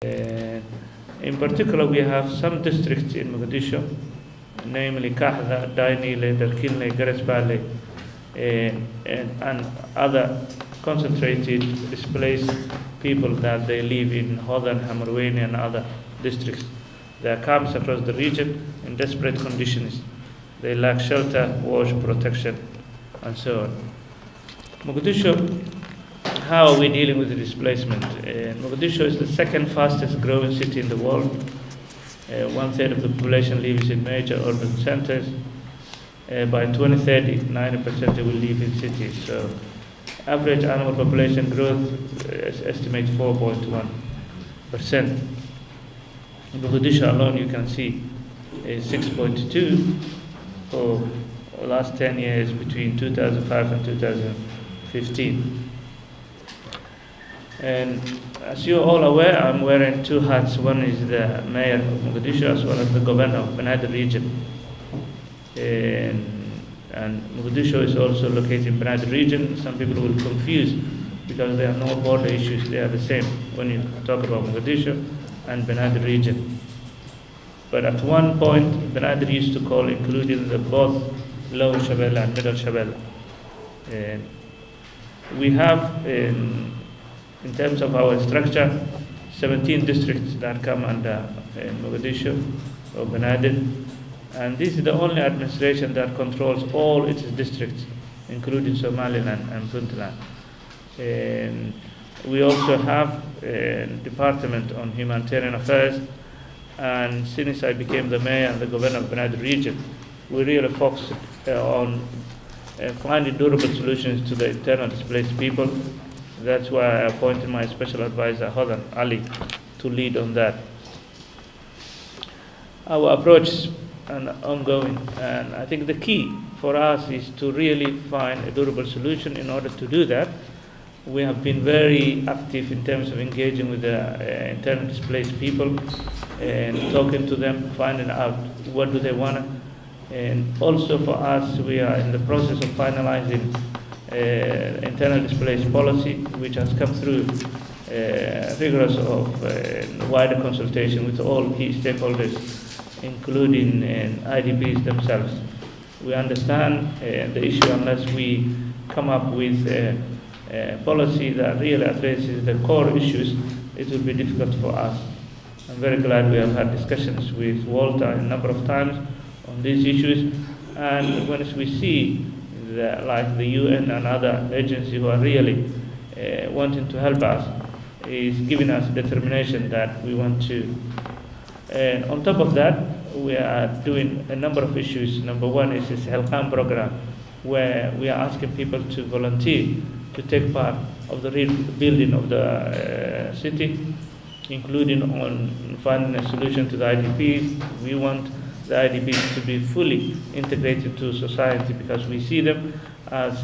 Uh, in particular, we have some districts in Mogadishu, namely Kahda, Dainile, Darkinle, Garisbale, and other concentrated displaced people that they live in Northern Hamarwani and other districts. They are camps across the region in desperate conditions. They lack shelter, wash, protection, and so on. Mogadishu, how are we dealing with the displacement? Mogadishu is the second fastest growing city in the world. 1/3 of the population lives in major urban centers. By 2030, 90% will live in cities. So, average annual population growth is estimated 4.1%. In Mogadishu alone, you can see 6.2 for the last 10 years between 2005 and 2015. And as you're all aware, I'm wearing two hats. One is the mayor of Mogadishu as well as the governor of Banadr region. And Mogadishu is also located in Banadr region. Some people will confuse because there are no border issues. They are the same when you talk about Mogadishu and Banadr region. But at one point, Banadr used to call including the both Lower Shabelle and Middle Shabelle. We have in terms of our structure, 17 districts that come under Mogadishu or Banadr, and this is the only administration that controls all its districts, including Somaliland and Puntland. We also have a department on humanitarian affairs, and since I became the mayor and the governor of Banadr region, we really focused on finding durable solutions to the internal displaced people. That's why I appointed my special advisor, Hodan Ali, to lead on that. Our approach is ongoing, and I think the key for us is to really find a durable solution. In order to do that, we have been very active in terms of engaging with the internally displaced people and talking to them, finding out what do they want. And also for us, we are in the process of finalizing internal displaced policy, which has come through rigorous of wider consultation with all key stakeholders, including IDPs themselves. We understand the issue. Unless we come up with a policy that really addresses the core issues, it will be difficult for us. I'm very glad we have had discussions with Walter a number of times on these issues, and once we see like the UN and other agencies who are really wanting to help us, is giving us determination that we want to. And on top of that, we are doing a number of issues. Number one is this Helqam program, where we are asking people to volunteer to take part of the rebuilding of the city, including on finding a solution to the IDPs. We want the IDPs to be fully integrated to society because we see them as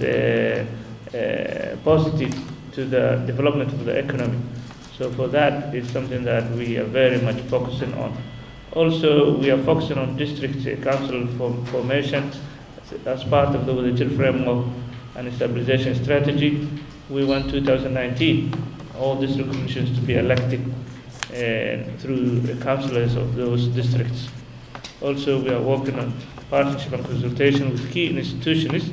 positive to the development of the economy. So for that, it's something that we are very much focusing on. Also, we are focusing on district council formation as part of the Wadatil framework and stabilization strategy. We want 2019 all district commissions to be elected through councillors of those districts. Also, we are working on partnership and consultation with key institutions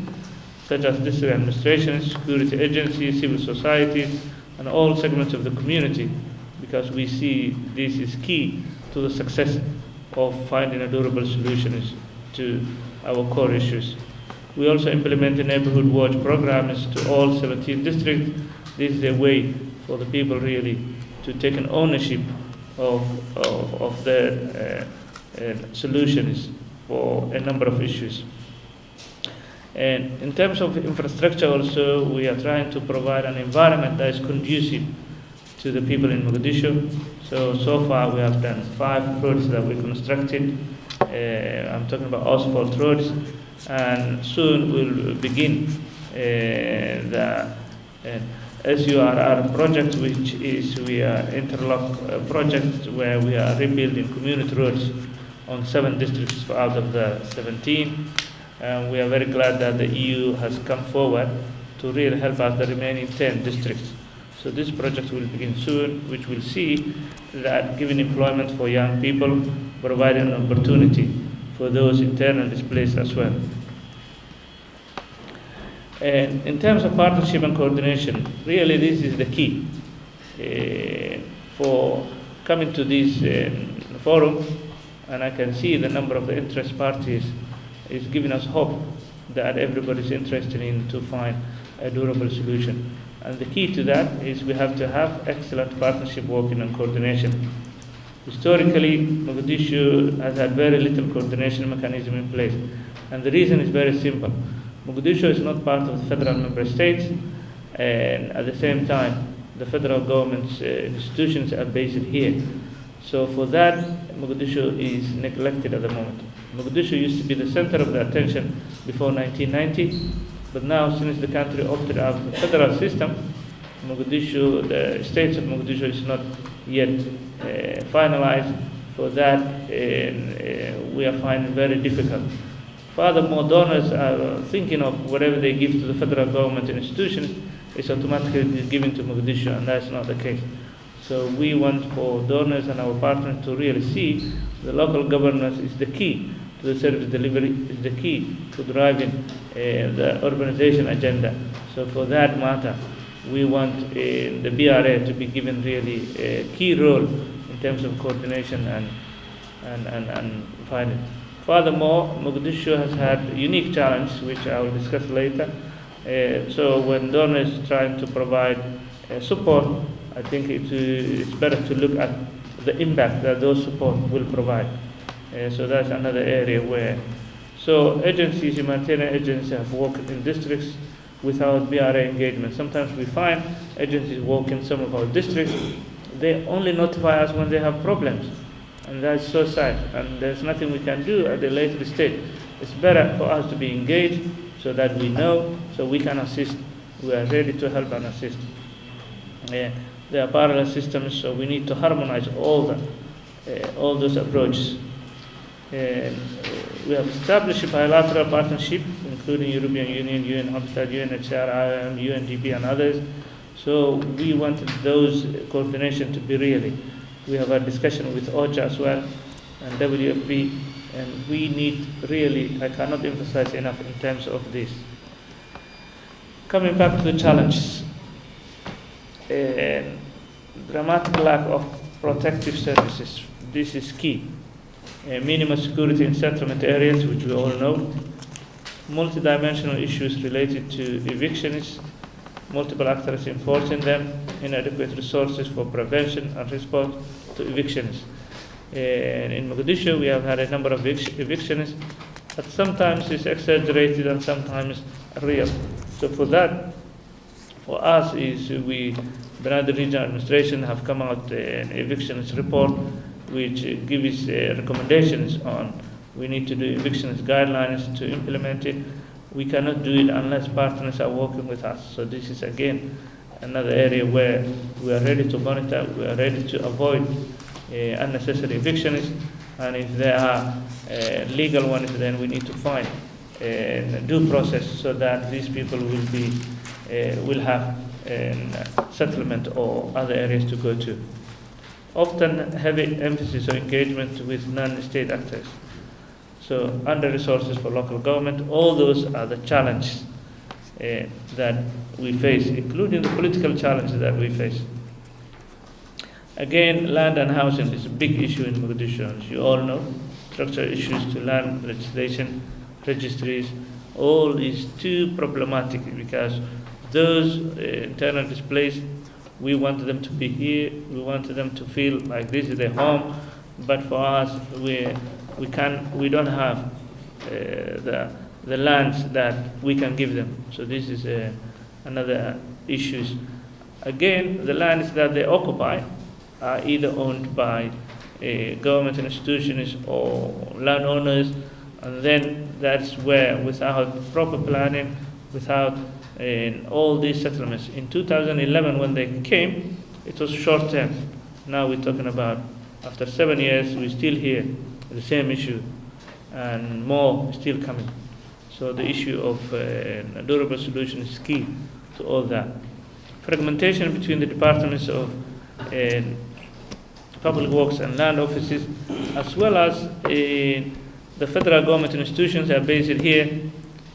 such as district administrations, security agencies, civil societies, and all segments of the community, because we see this is key to the success of finding a durable solutions to our core issues. We also implement the neighborhood watch programs to all 17 districts. This is a way for the people really to take an ownership of their solutions for a number of issues. And in terms of infrastructure also, we are trying to provide an environment that is conducive to the people in Mogadishu. So far we have done 5 roads that we constructed. I'm talking about asphalt roads, and soon we'll begin the SURR project, which is we are interlock project where we are rebuilding community roads on 7 districts out of the 17. And we are very glad that the EU has come forward to really help us the remaining 10 districts. So this project will begin soon, which will see that giving employment for young people, providing an opportunity for those internally displaced as well. And in terms of partnership and coordination, really this is the key for coming to this forum, and I can see the number of the interest parties is giving us hope that everybody is interested in to find a durable solution. And the key to that is we have to have excellent partnership working and coordination. Historically, Mogadishu has had very little coordination mechanism in place, and the reason is very simple. Mogadishu is not part of the federal member states, and at the same time, the federal government's institutions are based here. So for that, Mogadishu is neglected at the moment. Mogadishu used to be the center of the attention before 1990, but now since the country opted out of the federal system, Mogadishu, the states of Mogadishu is not yet finalized. For that, we are finding very difficult. Furthermore, donors are thinking of whatever they give to the federal government institutions is automatically given to Mogadishu, and that's not the case. So we want for donors and our partners to really see the local governance is the key to the service delivery, is the key to driving the urbanization agenda. So for that matter, we want the BRA to be given really a key role in terms of coordination and finance. Furthermore, Mogadishu has had a unique challenge, which I will discuss later. So when donors trying to provide support, I think it's better to look at the impact that those support will provide. So that's another area where, so agencies, humanitarian agencies have worked in districts without BRA engagement. Sometimes we find agencies work in some of our districts, they only notify us when they have problems. And that's so sad, and there's nothing we can do at the later stage. It's better for us to be engaged so that we know, so we can assist. We are ready to help and assist. There are parallel systems, so we need to harmonize all those approaches. We have established a bilateral partnership, including European Union, UN Habitat, UNHCR, IOM, UNDP, and others. So we want those coordination to be really. We have a discussion with OCHA as well, and WFP, and we need really, I cannot emphasize enough in terms of this. Coming back to the challenges, dramatic lack of protective services. This is key. Minimum security in settlement areas, which we all know. Multidimensional issues related to evictions, multiple actors enforcing them, inadequate resources for prevention and response to evictions. In Mogadishu, we have had a number of evictions, but sometimes it's exaggerated and sometimes real. So for that, for us, is we, Banana Regional Administration, have come out an evictions report, which gives recommendations on we need to do evictions guidelines to implement it. We cannot do it unless partners are working with us. So this is again another area where we are ready to monitor, we are ready to avoid unnecessary evictions, and if there are legal ones, then we need to find a due process so that these people will have settlement or other areas to go to. Often heavy emphasis on engagement with non-state actors. So under-resources for local government, all those are the challenges that we face, including the political challenges that we face. Again, land and housing is a big issue in Mogadishu, as you all know. Structural issues to land legislation, registries, all is too problematic because those internal displaced, we want them to be here, we want them to feel like this is their home, but for us, we don't have the lands that we can give them. So this is another issue. Again, the lands that they occupy are either owned by government institutions or landowners, and then that's where, without proper planning, without all these settlements. In 2011, when they came, it was short term. Now we're talking about after 7 years, we're still here, the same issue, and more still coming. So the issue of a durable solution is key to all that. fragmentation between the departments of public works and land offices, as well as the federal government institutions that are based here,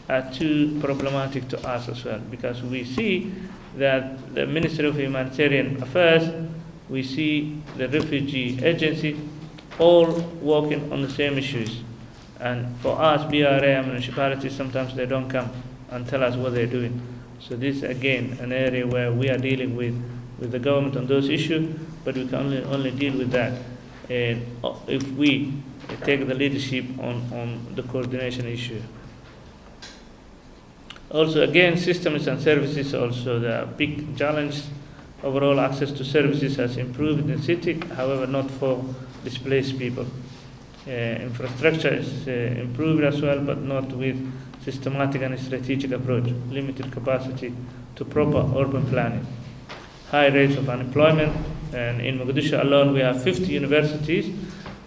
are too problematic to us as well, because we see that the Ministry of Humanitarian Affairs, we see the Refugee Agency, all working on the same issues. And for us, BRA and municipalities, sometimes they don't come and tell us what they're doing. So this is again an area where we are dealing with the government on those issues, but we can only deal with that if we take the leadership on the coordination issue. Also, again, systems and services also the big challenge. Overall access to services has improved in the city, however, not for displaced people. Infrastructure is improved as well, but not with systematic and strategic approach. Limited capacity to proper urban planning. High rates of unemployment, and in Mogadishu alone we have 50 universities,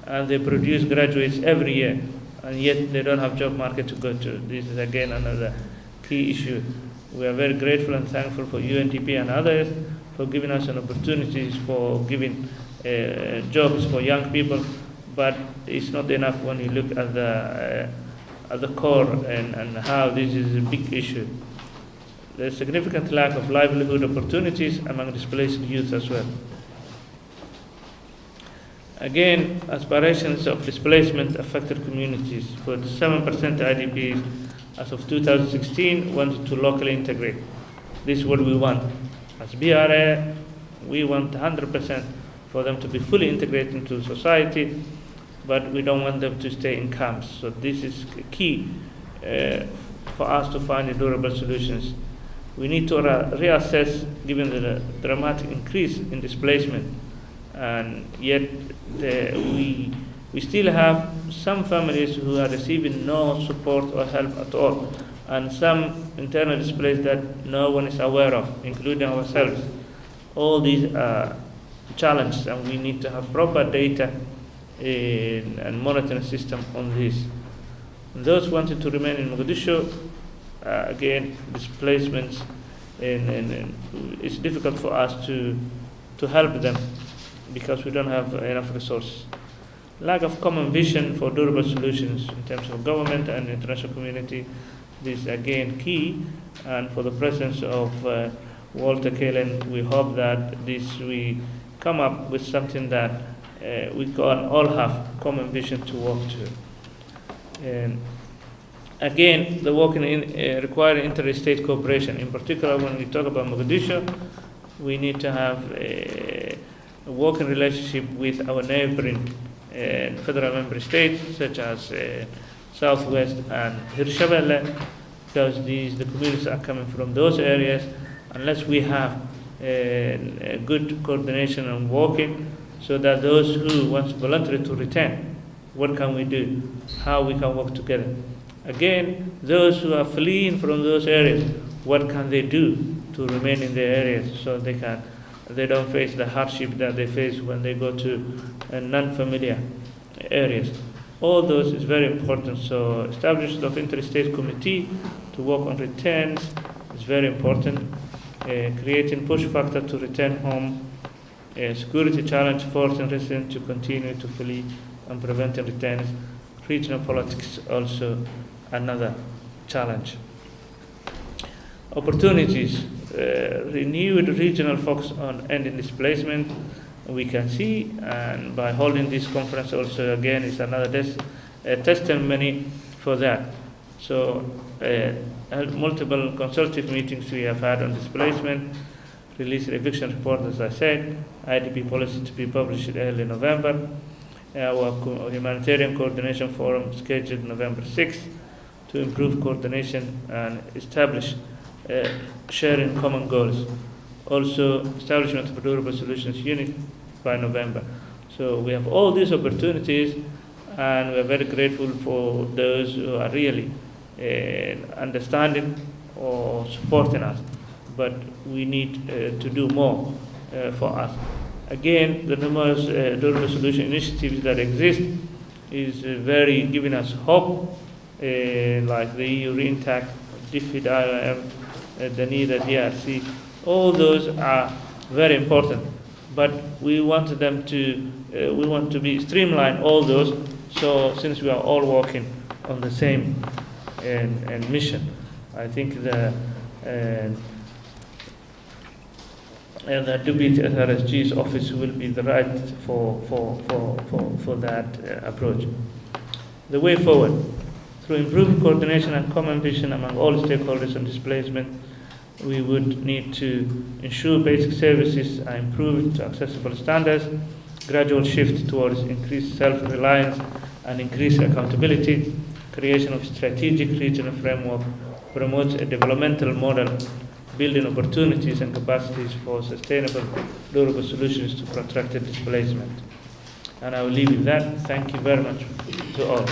and they produce graduates every year, and yet they don't have job market to go to. This is again another key issue. We are very grateful and thankful for UNDP and others for giving us an opportunities for giving jobs for young people, but it's not enough when you look at the core and how this is a big issue. There's significant lack of livelihood opportunities among displaced youth as well. Again, aspirations of displacement affected communities. 47% IDPs as of 2016 wanted to locally integrate. This is what we want. As BRA, we want 100% for them to be fully integrated into society, but we don't want them to stay in camps. So this is key for us to find durable solutions. We need to reassess given the dramatic increase in displacement, and yet we still have some families who are receiving no support or help at all, and some internal displaced that no one is aware of, including ourselves. All these are challenges, and we need to have proper data and monitoring system on this. Those wanting to remain in Mogadishu, again, displacements, and it's difficult for us to help them because we don't have enough resources. Lack of common vision for durable solutions in terms of government and international community. This is again key, and for the presence of Walter Kalen, we hope that we come up with something that we can all have common vision to work to. And again, the working require interstate cooperation. In particular, when we talk about Mogadishu, we need to have a working relationship with our neighboring federal member states, such as Southwest and Hirshabelle, because the communities are coming from those areas. Unless we have a good coordination and working, so that those who want voluntarily to return, what can we do? How we can work together? Again, those who are fleeing from those areas, what can they do to remain in their areas so they don't face the hardship that they face when they go to non-familiar areas? All those is very important. So establishment of interstate committee to work on returns is very important. Creating push factor to return home. Security challenge forcing residents to continue to flee and preventing returns. Regional politics also another challenge. Opportunities. Renewed regional focus on ending displacement, we can see, and by holding this conference also again is another testimony for that. So multiple consultative meetings we have had on displacement, release eviction report, as I said, IDP policy to be published early November, our humanitarian coordination forum scheduled November 6th to improve coordination and establish sharing common goals. Also, establishment of a durable solutions unit by November. So we have all these opportunities, and we are very grateful for those who are really understanding or supporting us. But we need to do more for us. Again, the numerous durable solution initiatives that exist is very giving us hope, like the EU REINTAC, DFID, IOM, the NIDA, DRC. All those are very important, but we want them to we want to be streamline all those. So since we are all working on the same and mission, I think the Deputy SRSG's office will be the right for that approach. The way forward, through improved coordination and common vision among all stakeholders on displacement, we would need to ensure basic services are improved to accessible standards, gradual shift towards increased self-reliance and increased accountability, creation of strategic regional framework, promotes a developmental model, building opportunities and capacities for sustainable, durable solutions to protracted displacement. And I will leave with that. Thank you very much to all.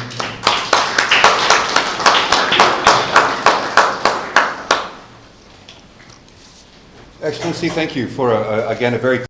Excellency, thank you for, again, a very